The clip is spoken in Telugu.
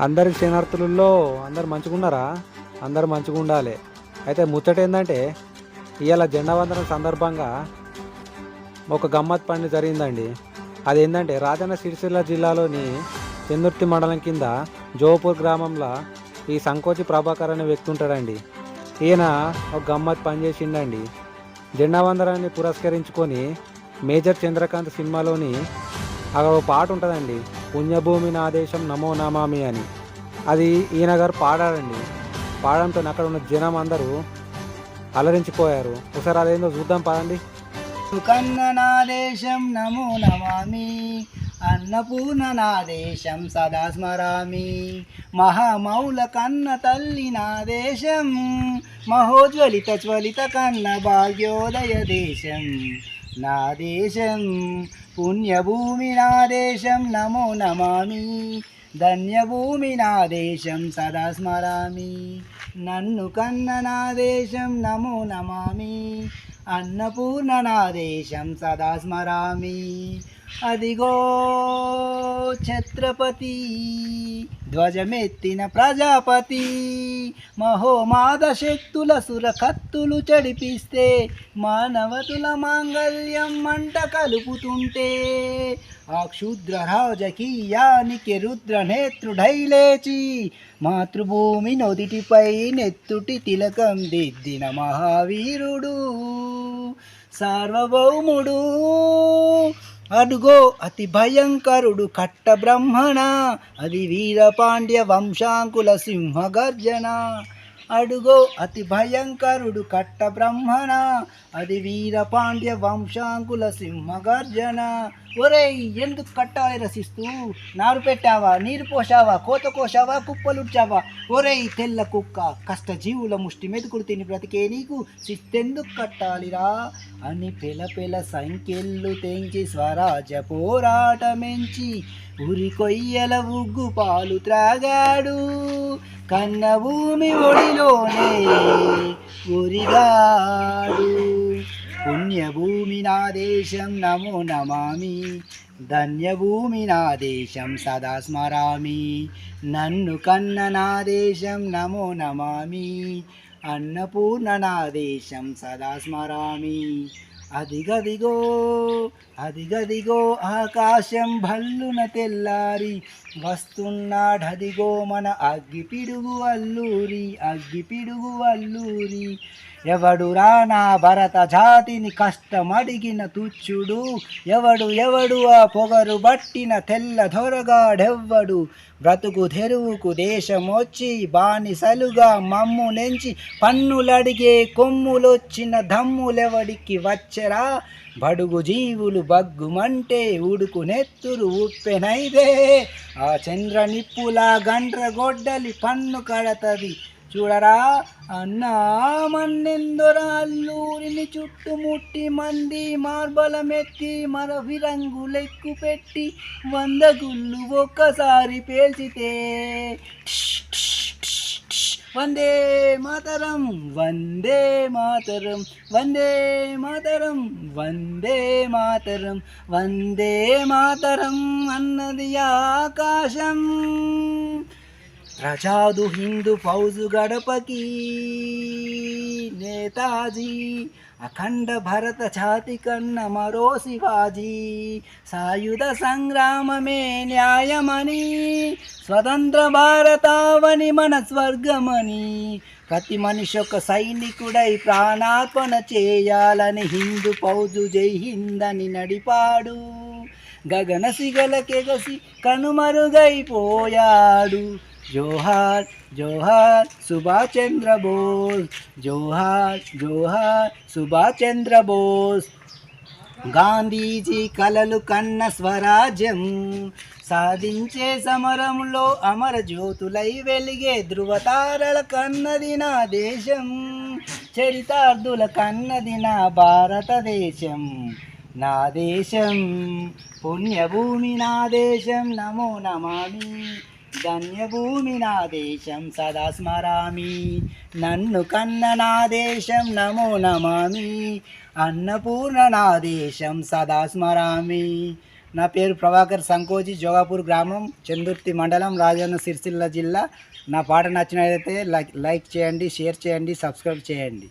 అందరి క్షణార్థులలో అందరు మంచిగున్నారా? అందరు మంచిగా ఉండాలి. అయితే ముచ్చట ఏంటంటే ఇవాళ జెండా వందనం సందర్భంగా ఒక గమ్మత్ పని జరిగిందండి. అదేంటంటే రాజన్న సిరిసిల్ల జిల్లాలోని చెందుర్తి మండలం కింద జోపూర్ గ్రామంలో ఈ సంకోచి ప్రభాకర్ అనే వ్యక్తి ఉంటాడండి. ఈయన ఒక గమ్మత్ పని చేసిండండి. జెండా వందనాన్ని పురస్కరించుకొని మేజర్ చంద్రకాంత్ సినిమాలోని అక్కడ ఒక పాట ఉంటుందండి, పుణ్యభూమి నా దేశం నమో నమామి అని. అది ఈయన గారు పాడారండి. పాడడంతో అక్కడ ఉన్న జనం అందరూ అలరించిపోయారు. ఒకసారి అదేందో చూద్దాం పదండి. కన్న నా దేశం నమో నమామి, అన్నపూర్ణ నా దేశం సదా స్మరామి, మహామౌల కన్న తల్లి నా దేశం, మహోజ్వలిత జ్వలిత కన్న భాగ్యోదయ దేశం నా దేశం, పుణ్యభూమి నా దేశం నమో నమామి, ధన్యభూమి నా దేశం సదా స్మరామి, నన్ను కన్న నా దేశం నమో నమామి, అన్నపూర్ణ నా దేశం సదా స్మరామి. అదిగో ఛత్రపతి ధ్వజమెత్తిన ప్రజాపతి, మహోమాద శక్తుల సురకత్తులు చడిపిస్తే, మానవతుల మాంగళ్యం మంట కలుపుతుంటే, ఆ క్షుద్ర రాజకీయానికి రుద్ర నేత్రుడై లేచి, మాతృభూమి నొదిటిపై నెత్తుటి తిలకం దిద్దిన మహావీరుడు సార్వభౌముడు. అడుగో అతి భయంకరుడు కట్ట బ్రహ్మణ, అది వీరపాండ్య వంశాంకుల సింహగర్జన. అడుగో అతి భయంకరుడు కట్ట బ్రహ్మణ, అది వీరపాండ్య వంశాంకుల సింహగర్జన. ఒరేయ్, ఎందుకు కట్టాలి రసిస్తూ నారు పెట్టావా, నీరు పోసావా, కోత కోసావా, కుప్పలుడ్చావా? ఒరేయ్ తెల్ల కుక్క, కష్టజీవుల ముష్టి మెతుకుడు తిని బ్రతికే నీకు శిస్తెందుకు కట్టాలిరా అని పెల సంఖ్యలు తెంచి స్వరాజ్య పోరాటమెంచి ఉరి కొయ్యల ఉగ్గు పాలు త్రాగాడు. కన్న భూమి ఒడిలోనే ఉరిగాడు. పుణ్యభూమి నా దేశం నమో నమామి, ధన్యభూమి నా దేశం సదా స్మరామి, నన్ను కన్న నా దేశం నమో నమామి, అన్నపూర్ణ నా దేశం సదా స్మరామి. అదిగదిగో అదిగదిగో ఆకాశం భల్లున తెల్లారి వస్తున్నాడదిగో మన అగ్గిపిడుగు అల్లూరి, అగ్గిపిడుగు అల్లూరి. ఎవడురా నా భరత జాతిని కష్టమడిగిన తుచ్చుడు, ఎవడు ఆ పొగరు బట్టిన తెల్ల దొరగాడెవ్వడు. బ్రతుకు తెరువుకు దేశమొచ్చి బానిసలుగా మమ్ము నెంచి పన్నులడిగే కొమ్ములొచ్చిన దమ్ములెవడికి వచ్చరా? బడుగు జీవులు బగ్గుమంటే ఉడుకు నెత్తురు ఉప్పెనైదే, ఆ చంద్ర నిప్పులా గండ్ర గొడ్డలి పన్ను కడతది చూడరా. అన్నా మన్నెందొర అల్లూరిని చుట్టుముట్టి మంది మార్బలమెత్తి మరవిరంగులెక్కు పెట్టి 100 గుళ్ళు ఒక్కసారి పేల్చితే, వందే మాతరం వందే మాతరం వందే మాతరం వందే మాతరం వందే మాతరం అన్నది ఆకాశం. ప్రజాదు హిందూ ఫౌజు గడపకి నేతాజీ, అఖండ భరత ఛాతి కన్న మరో శివాజీ. సాయుధ సంగ్రామమే న్యాయమని, స్వతంత్ర భారతావని మన స్వర్గమని, ప్రతి మనిషి ఒక సైనికుడై ప్రాణార్పణ చేయాలని హిందూ ఫౌజు జై హిందని నడిపాడు. గగన సిగలకెగసి కనుమరుగైపోయాడు. జోహార్ జోహార్ సుభాష్ చంద్ర బోస్, జోహార్ జోహార్ సుభాష్ చంద్ర బోస్. గాంధీజీ కలలు కన్న స్వరాజ్యం సాధించే సమరంలో అమర జ్యోతులై వెలిగే ధృవతారల కన్నది నా దేశం, చరితార్థుల కన్నది నా భారతదేశం నా దేశం. పుణ్యభూమి నా దేశం నమో నమామి, ధన్యభూమి నా దేశం సదా స్మరామి, నన్ను కన్న నా దేశం నమో నమామి, అన్నపూర్ణ నా దేశం సదా స్మరామి, నా పేరు ప్రభాకర్ సంకోజి, జోగాపూర్ గ్రామం, చందుర్తి మండలం, రాజన్న సిరిసిల్ల జిల్లా. నా పాట నచ్చినట్లయితే లైక్ చేయండి, షేర్ చేయండి, సబ్స్క్రైబ్ చేయండి.